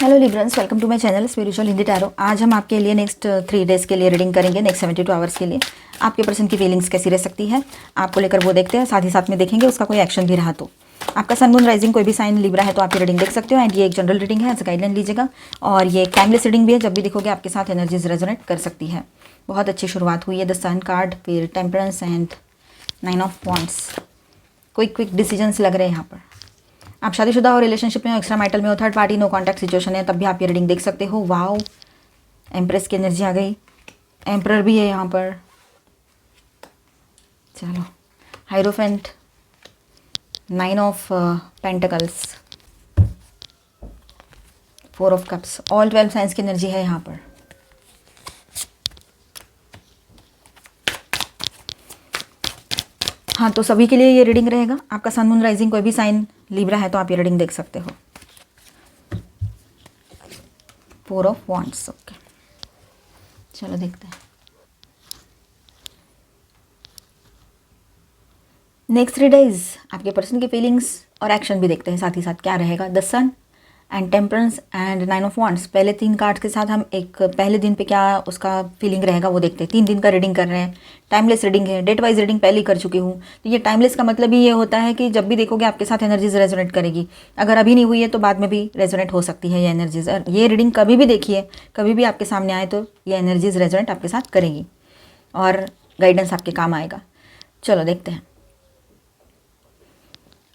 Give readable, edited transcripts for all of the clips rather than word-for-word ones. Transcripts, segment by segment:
Hello Librans, welcome to my channel spiritual Hindi tarot. आज हम आपके लिए नेक्स्ट 3 डेज़ के लिए रीडिंग करेंगे, नेक्स्ट 72 आवर्स के लिए। आपके पर्सन की फीलिंग्स कैसी रह सकती है आपको लेकर वो देखते हैं, साथ ही साथ में देखेंगे उसका कोई एक्शन भी रहा तो। आपका सन मून राइजिंग कोई भी साइन लिब्रा है तो आप ये रीडिंग देख सकते हो। एंड ये एक जनरल रीडिंग है, एज गाइडलाइन लीजिएगा। और ये एक टाइमलेस रीडिंग भी है, जब भी देखोगे आपके साथ एनर्जीज रेजोनेट कर सकती है। बहुत अच्छी शुरुआत हुई है, द सन कार्ड, फिर temperance and 9 of wands. Quick decisions लग रहे हैं यहाँ पर। आप शादीशुदा हो, रिलेशनशिप में हो, एक्स्ट्रा मैरिटल में हो, third party, no contact situation है, तब भी आप ये रीडिंग देख सकते हो। वाओ, एम्प्रेस की एनर्जी आ गई, एम्परर भी है यहाँ पर। चलो, hierophant, 9 of pentacles, 4 of cups, all 12 signs की एनर्जी है यहाँ पर। हाँ, तो सभी के लिए ये रीडिंग रहेगा। आपका सन मून राइजिंग कोई भी साइन लिब्रा है तो आप ये रीडिंग देख सकते हो। 4 ऑफ वॉन्ड्स, ओके। चलो देखते हैं नेक्स्ट 3 डेज आपके पर्सन की फीलिंग्स और एक्शन भी देखते हैं, साथ ही साथ क्या रहेगा। The sun and temperance and 9 of wands. पहले 3 कार्ड्स के साथ हम एक पहले दिन पे क्या उसका फीलिंग रहेगा वो देखते हैं। 3 दिन का रीडिंग कर रहे हैं, टाइमलेस रीडिंग है। डेट वाइज रीडिंग पहले ही कर चुकी हूँ, तो ये टाइमलेस का मतलब ही ये होता है कि जब भी देखोगे आपके साथ एनर्जीज रेजोनेट करेगी। अगर अभी नहीं हुई है तो बाद में भी रेजोनेट हो सकती है ये एनर्जीज। और ये रीडिंग कभी भी देखिए, कभी भी आपके सामने आए तो ये एनर्जीज रेजोनेट आपके साथ करेगी और गाइडेंस आपके काम आएगा। चलो देखते हैं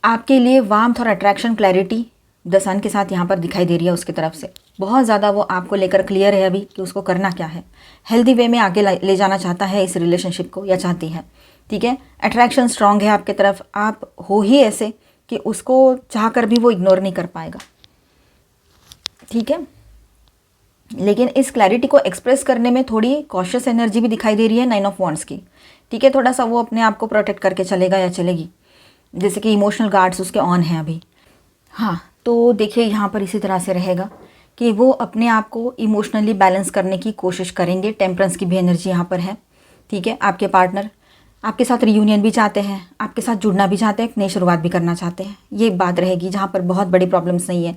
आपके लिए वार्मथ और अट्रैक्शन, क्लैरिटी द सन के साथ यहाँ पर दिखाई दे रही है उसकी तरफ से। बहुत ज़्यादा वो आपको लेकर क्लियर है अभी कि उसको करना क्या है। हेल्दी वे में आगे ले जाना चाहता है इस रिलेशनशिप को, या चाहती है, ठीक है। अट्रैक्शन स्ट्रांग है आपके तरफ। आप हो ही ऐसे कि उसको चाह कर भी वो इग्नोर नहीं कर पाएगा, ठीक है। लेकिन इस क्लैरिटी को एक्सप्रेस करने में थोड़ी कॉशियस एनर्जी भी दिखाई दे रही है 9 ऑफ वॉन्ड्स की, ठीक है। थोड़ा सा वो अपने आप को प्रोटेक्ट करके चलेगा या चलेगी, जैसे कि इमोशनल गार्ड्स उसके ऑन हैं अभी। हाँ, तो देखिए यहाँ पर इसी तरह से रहेगा कि वो अपने आप को इमोशनली बैलेंस करने की कोशिश करेंगे। टेम्परेंस की भी एनर्जी यहाँ पर है, ठीक है। आपके पार्टनर आपके साथ रियूनियन भी चाहते हैं, आपके साथ जुड़ना भी चाहते हैं, एक नई शुरुआत भी करना चाहते हैं। ये बात रहेगी जहाँ पर बहुत बड़ी प्रॉब्लम्स नहीं है।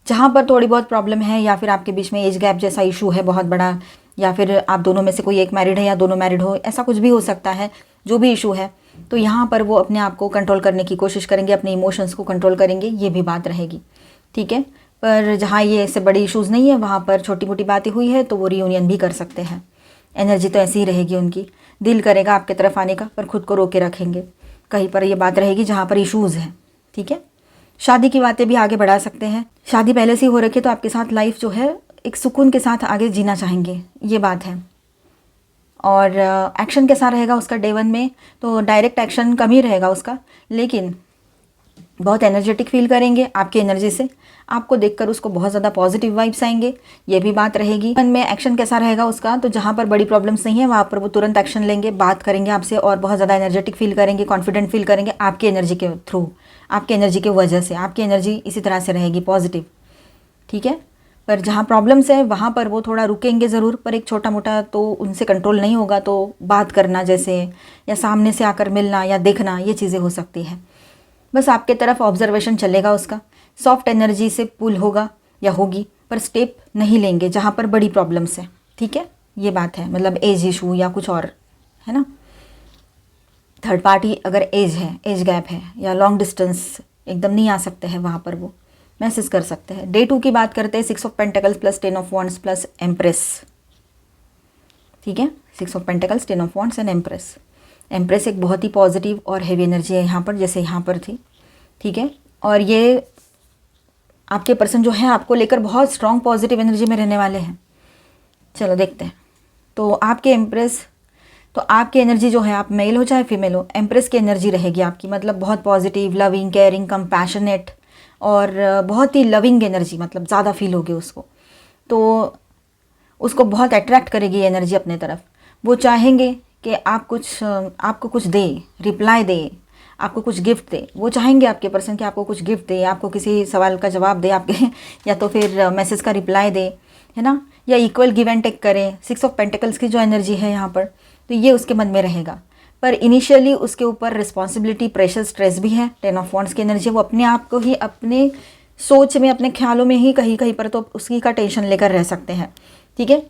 जहाँ पर थोड़ी बहुत प्रॉब्लम है या फिर आपके बीच में एज गैप जैसा इशू है बहुत बड़ा, या फिर आप दोनों में से कोई एक मैरिड है या दोनों मैरिड हो, ऐसा कुछ भी हो सकता है। जो भी इशू है, तो यहाँ पर वो अपने आप को कंट्रोल करने की कोशिश करेंगे, अपने इमोशंस को कंट्रोल करेंगे, ये भी बात रहेगी, ठीक है। पर जहाँ ये ऐसे बड़ी इश्यूज़ नहीं है, वहाँ पर छोटी मोटी बातें हुई है तो वो रियूनियन भी कर सकते हैं। एनर्जी तो ऐसी ही रहेगी उनकी। दिल करेगा आपके तरफ आने का, पर खुद को रोके रखेंगे। कहीं पर ये बात रहेगी जहाँ पर इशूज़ हैं, ठीक है। शादी की बातें भी आगे बढ़ा सकते हैं। शादी पहले से ही हो रखी है तो आपके साथ लाइफ जो है एक सुकून के साथ आगे जीना चाहेंगे, ये बात है। और एक्शन कैसा रहेगा उसका डे 1 में, तो डायरेक्ट एक्शन कम ही रहेगा उसका, लेकिन बहुत एनर्जेटिक फील करेंगे आपकी एनर्जी से। आपको देखकर उसको बहुत ज़्यादा पॉजिटिव वाइब्स आएंगे, ये भी बात रहेगी। मन में एक्शन कैसा रहेगा उसका, तो जहाँ पर बड़ी प्रॉब्लम्स नहीं है वहाँ पर वो तुरंत एक्शन लेंगे, बात करेंगे आपसे और बहुत ज़्यादा एनर्जेटिक फील करेंगे, कॉन्फिडेंट फील करेंगे आपकी एनर्जी के थ्रू, आपकी एनर्जी की वजह से। आपकी एनर्जी इसी तरह से रहेगी पॉजिटिव, ठीक है। पर जहाँ प्रॉब्लम्स है वहाँ पर वो थोड़ा रुकेंगे ज़रूर, पर एक छोटा मोटा तो उनसे कंट्रोल नहीं होगा, तो बात करना जैसे या सामने से आकर मिलना या देखना, ये चीज़ें हो सकती है। बस आपके तरफ ऑब्जर्वेशन चलेगा उसका, सॉफ्ट एनर्जी से पुल होगा या होगी, पर स्टेप नहीं लेंगे जहाँ पर बड़ी प्रॉब्लम्स है, ठीक है। ये बात है, मतलब एज इशू या कुछ और है ना। थर्ड पार्टी अगर एज है, एज गैप है या लॉन्ग डिस्टेंस, एकदम नहीं आ सकते हैं वहाँ पर, वो मैसेज कर सकते हैं। डे 2 की बात करते हैं, 6 of pentacles plus 10 of wands plus empress, ठीक है। 6 of pentacles, 10 of wands and empress. Empress एक बहुत ही पॉजिटिव और हेवी एनर्जी है यहाँ पर, जैसे यहाँ पर थी, ठीक है। और ये आपके पर्सन जो है आपको लेकर बहुत स्ट्रॉन्ग पॉजिटिव एनर्जी में रहने वाले हैं। चलो देखते हैं। तो आपके एम्प्रेस, तो आपकी एनर्जी जो है, आप मेल हो चाहे फीमेल हो, एम्प्रेस की एनर्जी रहेगी आपकी, मतलब बहुत पॉजिटिव, लविंग, केयरिंग, कंपैशनेट और बहुत ही लविंग एनर्जी, मतलब ज़्यादा फील होगी उसको। तो उसको बहुत अट्रैक्ट करेगी ये एनर्जी अपने तरफ। वो चाहेंगे कि आपको कुछ दे, रिप्लाई दे, आपको कुछ गिफ्ट दे। वो चाहेंगे आपके पर्सन कि आपको कुछ गिफ्ट दे, आपको किसी सवाल का जवाब दे आपके या तो फिर मैसेज का रिप्लाई दे, है ना, या इक्वल गिव एंड टेक करे। 6 ऑफ पेंटिकल्स की जो एनर्जी है यहाँ पर, तो ये उसके मन में रहेगा। पर इनिशियली उसके ऊपर रिस्पॉन्सिबिलिटी, प्रेशर, स्ट्रेस भी है। 10 ऑफ वॉन्ड्स की एनर्जी, वो अपने आप को ही अपने सोच में, अपने ख्यालों में ही कहीं कहीं पर तो उसकी का टेंशन लेकर रह सकते हैं, ठीक है।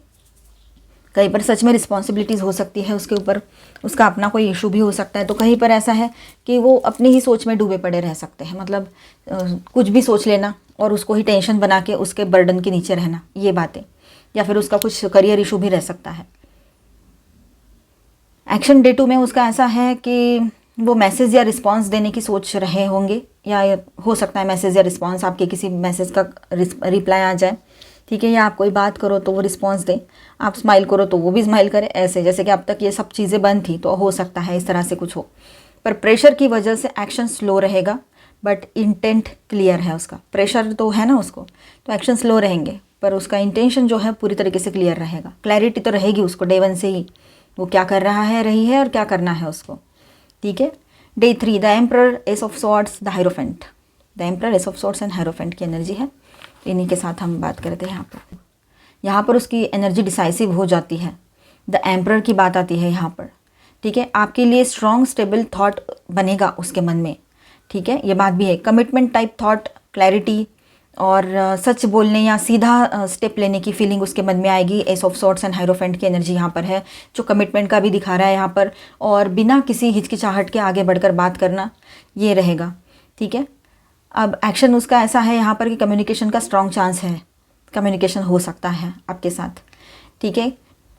कहीं पर सच में रिस्पॉन्सिबिलिटीज़ हो सकती है उसके ऊपर, उसका अपना कोई इशू भी हो सकता है। तो कहीं पर ऐसा है कि वो अपनी ही सोच में डूबे पड़े रह सकते हैं, मतलब कुछ भी सोच लेना और उसको ही टेंशन बना के उसके बर्डन के नीचे रहना, ये बातें। या फिर उसका कुछ करियर इशू भी रह सकता है। एक्शन डे 2 में उसका ऐसा है कि वो मैसेज या रिस्पांस देने की सोच रहे होंगे, या हो सकता है मैसेज या रिस्पांस आपके किसी मैसेज का रिप्लाई आ जाए, ठीक है। या आप कोई बात करो तो वो रिस्पांस दे, आप स्माइल करो तो वो भी स्माइल करे, ऐसे जैसे कि अब तक ये सब चीज़ें बंद थी, तो हो सकता है इस तरह से कुछ हो। पर प्रेशर की वजह से एक्शन स्लो रहेगा, बट इंटेंट क्लियर है उसका। प्रेशर तो है ना उसको, तो एक्शन स्लो रहेंगे, पर उसका इंटेंशन जो है पूरी तरीके से क्लियर रहेगा। क्लैरिटी तो रहेगी उसको डे 1 से ही, वो क्या कर रहा है, रही है, और क्या करना है उसको, ठीक है। Day 3 the emperor, S of swords, the hierophant. The emperor, S of swords and hierophant की एनर्जी है। इन्हीं के साथ हम बात करते हैं यहाँ पर उसकी एनर्जी डिसाइसिव हो जाती है। द एम्परर की बात आती है यहाँ पर, ठीक है। आपके लिए स्ट्रॉन्ग स्टेबल थॉट बनेगा उसके मन में, ठीक है, ये बात भी है। कमिटमेंट टाइप थॉट, क्लैरिटी और सच बोलने या सीधा स्टेप लेने की फीलिंग उसके मन में आएगी। S of swords and hierophant की एनर्जी यहाँ पर है, जो कमिटमेंट का भी दिखा रहा है यहाँ पर, और बिना किसी हिचकिचाहट के आगे बढ़कर बात करना, ये रहेगा, ठीक है। अब एक्शन उसका ऐसा है यहाँ पर कि कम्युनिकेशन का स्ट्रॉन्ग चांस है, कम्युनिकेशन हो सकता है आपके साथ, ठीक है।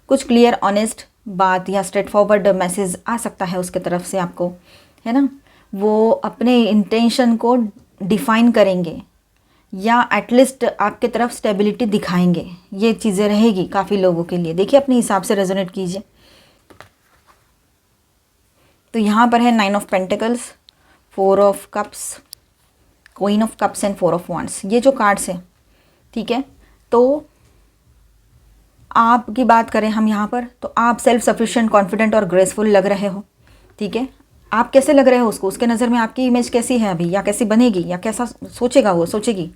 कुछ क्लियर ऑनेस्ट बात या स्ट्रेट फॉरवर्ड मैसेज आ सकता है उसके तरफ से आपको, है ना। वो अपने इंटेंशन को डिफाइन करेंगे या एटलीस्ट आपके तरफ स्टेबिलिटी दिखाएंगे, ये चीज़ें रहेगी काफ़ी लोगों के लिए। देखिए अपने हिसाब से रेजोनेट कीजिए। तो यहाँ पर है 9 of pentacles, 4 of cups, queen of cups and 4 of wands, ये जो कार्ड्स हैं, ठीक है। तो आपकी बात करें हम यहाँ पर, तो आप सेल्फ सफिशिएंट, कॉन्फिडेंट और ग्रेसफुल लग रहे हो, ठीक है। आप कैसे लग रहे हो उसको, उसके नज़र में आपकी इमेज कैसी है अभी, या कैसी बनेगी, या कैसा सोचेगा वो, सोचेगी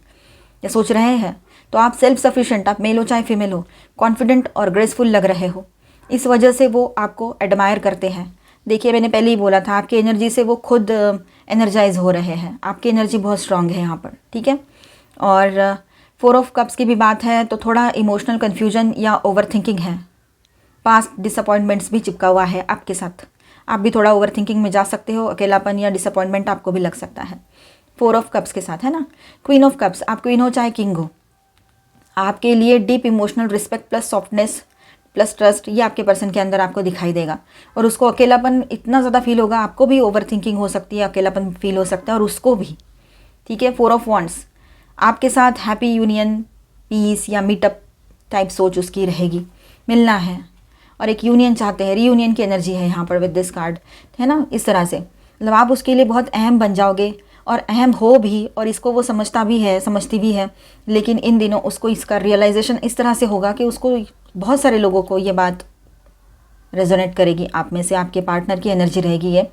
या सोच रहे हैं। तो आप सेल्फ सफिशिएंट, आप मेल हो चाहे फीमेल हो, कॉन्फिडेंट और ग्रेसफुल लग रहे हो। इस वजह से वो आपको एडमायर करते हैं। देखिए मैंने पहले ही बोला था, आपकी एनर्जी से वो खुद एनर्जाइज हो रहे हैं, आपकी एनर्जी बहुत स्ट्रांग है यहाँ पर, ठीक है। और 4 ऑफ कप्स की भी बात है, तो थोड़ा इमोशनल कन्फ्यूजन या ओवर थिंकिंग है। पास्ट डिसअपॉइंटमेंट्स भी चिपका हुआ है आपके साथ, आप भी थोड़ा ओवर थिंकिंग में जा सकते हो, अकेलापन या डिसअपॉइंटमेंट आपको भी लग सकता है 4 ऑफ कप्स के साथ, है ना। क्वीन ऑफ कप्स, आप क्वीन हो चाहे किंग हो, आपके लिए deep emotional respect plus softness plus trust, ये आपके पर्सन के अंदर आपको दिखाई देगा। और उसको अकेलापन इतना ज़्यादा फील होगा, आपको भी ओवर थिंकिंग हो सकती है, अकेलापन फील हो सकता है, और उसको भी, ठीक है। 4 ऑफ वांड्स, आपके साथ हैप्पी यूनियन, पीस या मीटअप टाइप सोच उसकी रहेगी, मिलना है और एक यूनियन चाहते हैं, रीयूनियन की एनर्जी है यहाँ पर विद दिस कार्ड, है ना। इस तरह से मतलब आप उसके लिए बहुत अहम बन जाओगे, और अहम हो भी, और इसको वो समझता भी है, समझती भी है। लेकिन इन दिनों उसको इसका रियलाइजेशन इस तरह से होगा कि उसको, बहुत सारे लोगों को ये बात रेजोनेट करेगी आप में से, आपके पार्टनर की एनर्जी रहेगी ये,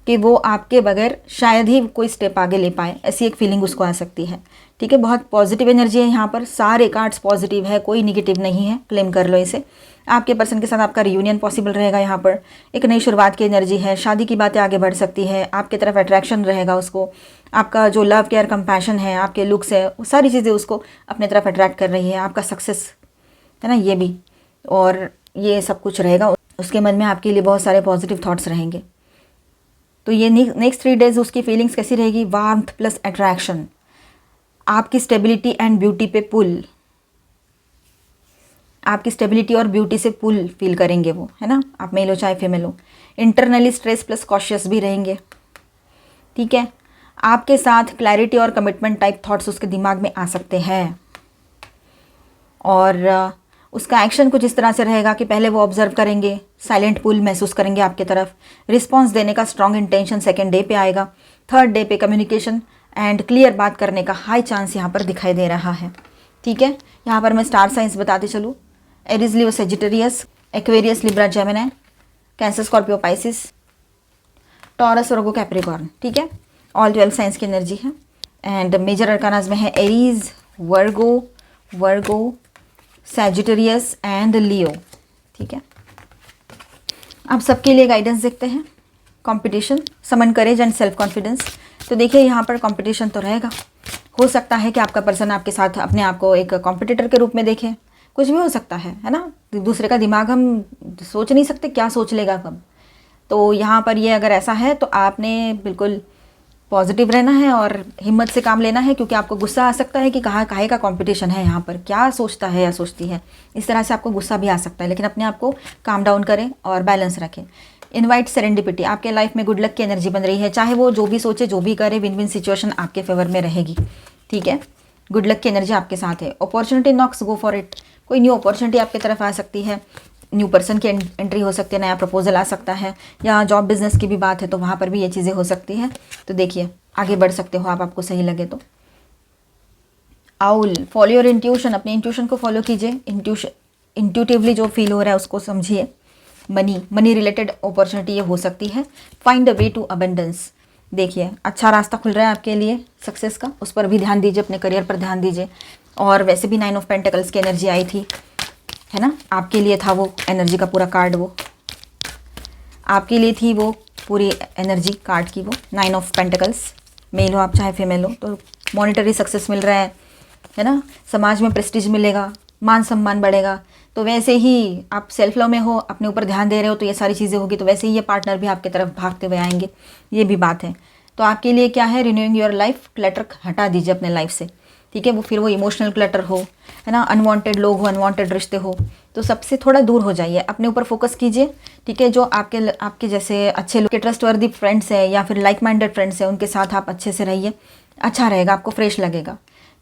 कि वो आपके बगैर शायद ही कोई स्टेप आगे ले पाए, ऐसी एक फीलिंग उसको आ सकती है, ठीक है। बहुत पॉजिटिव एनर्जी है यहाँ पर, सारे कार्ड्स पॉजिटिव है, कोई निगेटिव नहीं है, क्लेम कर लो इसे। आपके पर्सन के साथ आपका रियूनियन पॉसिबल रहेगा यहाँ पर, एक नई शुरुआत की एनर्जी है, शादी की बातें आगे बढ़ सकती है, आपके तरफ अट्रैक्शन रहेगा उसको, आपका जो लव केयर कंपैशन है, आपके लुक्स है, वो सारी चीज़ें उसको अपने तरफ अट्रैक्ट कर रही है, आपका सक्सेस, है ना, ये भी, और ये सब कुछ रहेगा उसके मन में, आपके लिए बहुत सारे पॉजिटिव थाट्स रहेंगे। तो ये नेक्स्ट 3 डेज उसकी फीलिंग्स कैसी रहेगी, वार्मथ प्लस अट्रैक्शन, आपकी स्टेबिलिटी एंड ब्यूटी पे पुल, आपकी स्टेबिलिटी और ब्यूटी से पुल फील करेंगे वो, है ना, आप मेल हो चाहे फीमेल हो। इंटरनली स्ट्रेस प्लस कॉशियस भी रहेंगे, ठीक है। आपके साथ क्लैरिटी और कमिटमेंट टाइप थॉट्स उसके दिमाग में आ सकते हैं, और उसका एक्शन कुछ इस तरह से रहेगा कि पहले वो ऑब्जर्व करेंगे, साइलेंट पुल महसूस करेंगे आपके तरफ, रिस्पांस देने का स्ट्रॉन्ग इंटेंशन 2nd डे पे आएगा, 3rd डे पे कम्युनिकेशन एंड क्लियर बात करने का हाई चांस यहाँ पर दिखाई दे रहा है, ठीक है। यहाँ पर मैं स्टार साइंस बताते चलूँ, Aries, Leo, Sagittarius, Aquarius, Libra, Gemini, Cancer, Scorpio, Pisces, Taurus, Virgo, Capricorn, ठीक है। ऑल 12 साइंस की एनर्जी है, एंड मेजर अरकानाज में है Aries, Virgo, Sagittarius and Leo, ठीक है। अब सबके लिए गाइडेंस देखते हैं। Competition, summon courage and self confidence. तो देखिए यहाँ पर कंपटीशन तो रहेगा, हो सकता है कि आपका पर्सन आपके साथ अपने आप को एक कॉम्पिटिटर के रूप में देखे, कुछ भी हो सकता है ना। दूसरे का दिमाग हम सोच नहीं सकते क्या सोच लेगा कब। तो यहाँ पर ये अगर ऐसा है तो आपने बिल्कुल पॉजिटिव रहना है और हिम्मत से काम लेना है, क्योंकि आपको गुस्सा आ सकता है कि काहे का कंपटीशन है यहाँ पर, क्या सोचता है या सोचती है, इस तरह से आपको गुस्सा भी आ सकता है। लेकिन अपने आप को काम डाउन करें और बैलेंस रखें। इनवाइट सेरेंडिपिटी, आपके लाइफ में गुड लक की एनर्जी बन रही है, चाहे वो जो भी सोचे जो भी करे, विन विन सिचुएशन आपके फेवर में रहेगी, ठीक है। गुड लक की एनर्जी आपके साथ है। Opportunity knocks, go for it. कोई न्यू अपॉर्चुनिटी आपकी तरफ आ सकती है, न्यू पर्सन की एंट्री हो सकती है, नया प्रपोजल आ सकता है, या जॉब बिजनेस की भी बात है तो वहाँ पर भी ये चीज़ें हो सकती हैं। तो देखिए आगे बढ़ सकते हो आप, आपको सही लगे तो। आउल, फॉलो योर इंट्यूशन, अपने इंट्यूशन को फॉलो कीजिए, इंट्यूटिवली जो फील हो रहा है उसको समझिए। मनी रिलेटेड अपॉर्चुनिटी ये हो सकती है। Find a way to abundance, देखिए अच्छा रास्ता खुल रहा है आपके लिए सक्सेस का, उस पर भी ध्यान दीजिए, अपने करियर पर ध्यान दीजिए। और वैसे भी 9 ऑफ पेंटिकल्स की एनर्जी आई थी, है ना, आपके लिए था वो एनर्जी का पूरा कार्ड, वो आपके लिए थी वो पूरी एनर्जी कार्ड की, वो 9 ऑफ पेंटिकल्स। मेल हो आप चाहे फीमेल हो, तो मॉनिटरी सक्सेस मिल रहा है ना, समाज में प्रेस्टीज मिलेगा, मान सम्मान बढ़ेगा। तो वैसे ही आप सेल्फ लव में हो, अपने ऊपर ध्यान दे रहे हो, तो ये सारी चीज़ें होगी, तो वैसे ही ये पार्टनर भी आपकी तरफ भागते हुए आएंगे, ये भी बात है। तो आपके लिए क्या है, रिन्यूइंग योर लाइफ, क्लटर हटा दीजिए अपने लाइफ से, ठीक है। वो फिर वो इमोशनल क्लटर हो, है ना, अनवांटेड लोग हो, अनवांटेड रिश्ते हो, तो सबसे थोड़ा दूर हो जाइए, अपने ऊपर फोकस कीजिए, ठीक है। जो आपके जैसे अच्छे लोग के ट्रस्टवर्दी फ्रेंड्स है या फिर लाइक माइंडेड फ्रेंड्स है, उनके साथ आप अच्छे से रहिए, अच्छा रहेगा, आपको फ्रेश लगेगा,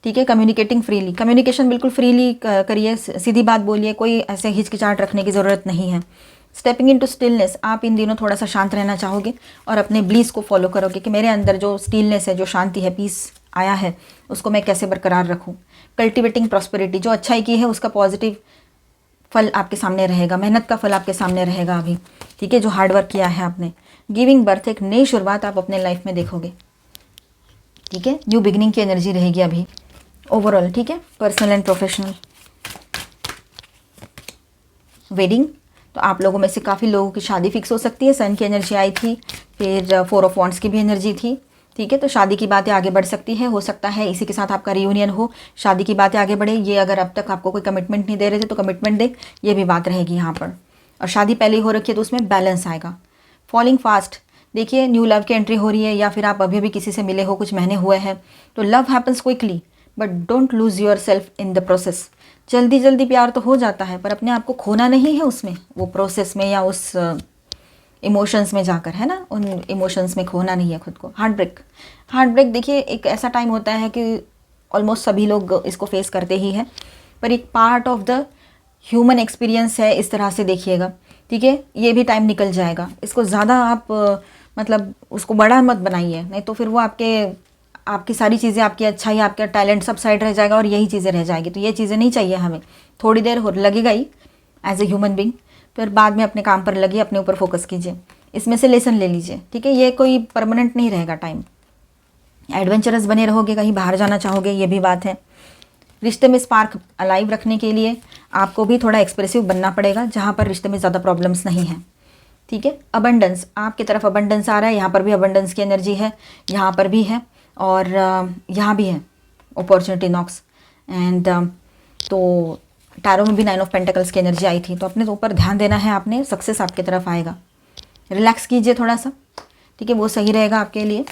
ठीक है। कम्युनिकेटिंग फ्रीली, कम्युनिकेशन बिल्कुल फ्रीली करिए, सीधी बात बोलिए, कोई ऐसे हिचकिचाहट रखने की ज़रूरत नहीं है। स्टेपिंग इनटू स्टिलनेस, आप इन दिनों थोड़ा सा शांत रहना चाहोगे और अपने ब्लीस को फॉलो करोगे कि मेरे अंदर जो स्टिलनेस है, जो शांति है, पीस आया है, उसको मैं कैसे बरकरार रखूँ। कल्टिवेटिंग प्रॉस्पेरिटी, जो अच्छाई की है उसका पॉजिटिव फल आपके सामने रहेगा, मेहनत का फल आपके सामने रहेगा अभी, ठीक है, जो हार्डवर्क किया है आपने। गिविंग बर्थ, एक नई शुरुआत आप अपने लाइफ में देखोगे, ठीक है। न्यू बिगिनिंग की एनर्जी रहेगी अभी ओवरऑल, ठीक है। Personal and professional. वेडिंग, तो आप लोगों में से काफ़ी लोगों की शादी फिक्स हो सकती है, सन की एनर्जी आई थी, फिर 4 ऑफ वॉन्ड्स की भी एनर्जी थी, ठीक है। तो शादी की बातें आगे बढ़ सकती है, हो सकता है इसी के साथ आपका रियूनियन हो, शादी की बातें आगे बढ़े। ये अगर अब तक आपको कोई कमिटमेंट नहीं दे रहे थे तो कमिटमेंट दे, ये भी बात रहेगी यहाँ पर। और शादी पहले ही हो रखी है तो उसमें बैलेंस आएगा। फॉलिंग फास्ट, देखिए न्यू लव की एंट्री हो रही है, या फिर आप अभी अभी किसी से मिले हो, कुछ महीने हुए हैं, तो love happens quickly but don't lose your self in the process. जल्दी जल्दी प्यार तो हो जाता है, पर अपने आप को खोना नहीं है उसमें, वो प्रोसेस में या उस इमोशंस में जाकर, है ना, उन इमोशंस में खोना नहीं है खुद को। हार्ट ब्रेक देखिए एक ऐसा टाइम होता है कि ऑलमोस्ट सभी लोग इसको फेस करते ही हैं, पर एक part of the human experience है, इस तरह से देखिएगा, ठीक है। ये भी टाइम निकल जाएगा, इसको ज़्यादा आप मतलब उसको बड़ा मत बनाइए, नहीं तो फिर वो आपकी सारी चीज़ें, आपकी अच्छाई, आपका टैलेंट सब साइड रह जाएगा और यही चीज़ें रह जाएगी। तो ये चीज़ें नहीं चाहिए हमें, थोड़ी देर हो लगेगा ही एज ए ह्यूमन बींग, फिर बाद में अपने काम पर लगिए, अपने ऊपर फोकस कीजिए, इसमें से लेसन ले लीजिए, ठीक है। ये कोई परमानेंट नहीं रहेगा टाइम। एडवेंचरस बने रहोगे, कहीं बाहर जाना चाहोगे, ये भी बात है। रिश्ते में स्पार्क अलाइव रखने के लिए आपको भी थोड़ा एक्सप्रेसिव बनना पड़ेगा, जहाँ पर रिश्ते में ज़्यादा प्रॉब्लम्स नहीं हैं, ठीक है। अबंडेंस, आपकी तरफ अबंडेंस आ रहा है, यहाँ पर भी अबंडेंस की एनर्जी है, यहाँ पर भी है और यहाँ भी है अपॉर्चुनिटी नॉक्स एंड तो टैरो में भी 9 ऑफ पेंटिकल्स की एनर्जी आई थी। तो अपने ऊपर ध्यान देना है आपने, सक्सेस आपकी तरफ आएगा। रिलैक्स कीजिए थोड़ा सा, ठीक है, वो सही रहेगा आपके लिए,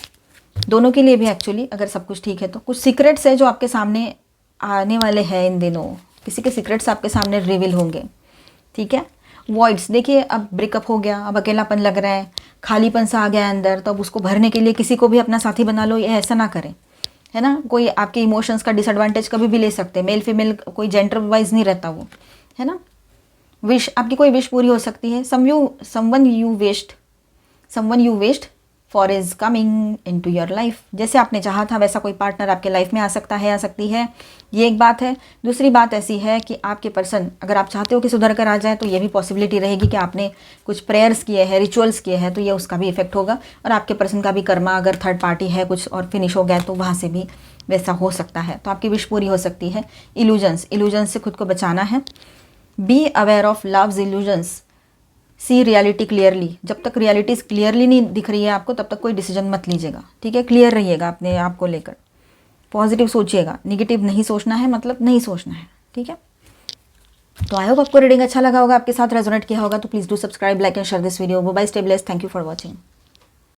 दोनों के लिए भी एक्चुअली, अगर सब कुछ ठीक है तो। कुछ सीक्रेट्स है जो आपके सामने आने वाले हैं इन दिनों, किसी के सीक्रेट्स आपके सामने रिवील होंगे, ठीक है। वॉइड्स, देखिए अब ब्रेकअप हो गया, अब अकेलापन लग रहा है, खालीपन सा आ गया अंदर, तो अब उसको भरने के लिए किसी को भी अपना साथी बना लो, ये ऐसा ना करें, है ना। कोई आपके इमोशंस का डिसएडवांटेज कभी भी ले सकते हैं, मेल फीमेल कोई जेंडर वाइज नहीं रहता वो, है ना। विश, आपकी कोई विश पूरी हो सकती है। Someone you wished for is coming into your life, जैसे आपने चाहा था वैसा कोई पार्टनर आपके लाइफ में आ सकता है, आ सकती है, ये एक बात है। दूसरी बात ऐसी है कि आपके पर्सन, अगर आप चाहते हो कि सुधर कर आ जाए, तो ये भी पॉसिबिलिटी रहेगी कि आपने कुछ प्रेयर्स किए हैं, रिचुअल्स किए हैं, तो ये उसका भी इफेक्ट होगा। और आपके पर्सन का भी कर्मा अगर थर्ड पार्टी है कुछ और फिनिश हो गया, तो वहाँ से भी वैसा हो सकता है, तो आपकी विश पूरी हो सकती है। इल्यूजन्स से खुद को बचाना है। Be aware of love's illusions, see reality clearly, जब तक रियलिटीज़ क्लियरली नहीं दिख रही है आपको, तब तक कोई डिसीजन मत लीजिएगा, ठीक है। क्लियर रहिएगा अपने आप को लेकर। पॉजिटिव सोचिएगा, निगेटिव नहीं सोचना है, मतलब नहीं सोचना है, ठीक है। तो आई होप आपको रीडिंग अच्छा लगा होगा, आपके साथ रेजोनेट किया होगा। तो please do subscribe, like and share this video. Bye, stay blessed, thank you for watching.